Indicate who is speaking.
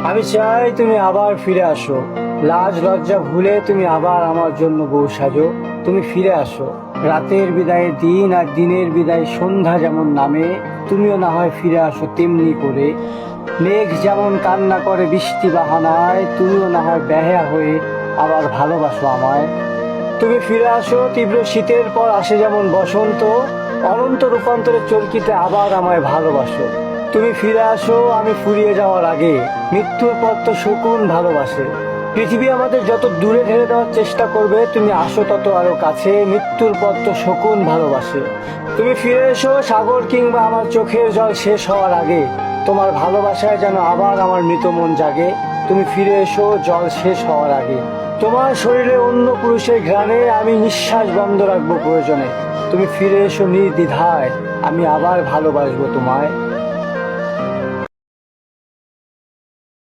Speaker 1: আমি চাই তুমি আবার ফিরে আসো, লাজ লজ্জা ভুলে তুমি আবার আমার জন্য বউ সাজো। তুমি ফিরে আসো, রাতের বিদায়ে দিন আর দিনের বিদায়ে সন্ধ্যা যেমন নামে, তুমিও না হয় ফিরে আসো তেমনি করে। মেঘ যেমন কান্না করে বৃষ্টি বাহানায়, তুমিও না হয় বেহায়া হয়ে আবার ভালোবাসো আমায়। তুমি ফিরে আসো, তীব্র শীতের পর আসে যেমন বসন্ত, অনন্ত রূপান্তরের চরকিতে আবার আমায় ভালোবাসো। তুমি ফিরে আসো আমি ফুরিয়ে যাওয়ার আগে, মৃত্যুর পর তো শকুন ভালোবাসে। পৃথিবী আমাদের যত দূরে ঠেলে দেওয়ার চেষ্টা করবে, তুমি আসো তত আরো কাছে, মৃত্যুর পর তো শকুন ভালোবাসে। তুমি ফিরে এসো সাগর কিংবা আমার চোখের জল শেষ হওয়ার আগে, তোমার ভালোবাসায় যেন আবার আমার মৃত মন জাগে। তুমি ফিরে এসো জল শেষ হওয়ার আগে। তোমার শরীরে অন্য পুরুষের ঘ্রাণে আমি নিঃশ্বাস বন্ধ রাখবো প্রয়োজনে। তুমি ফিরে এসো নির্দ্বিধায়, আমি আবার ভালোবাসবো তোমায়।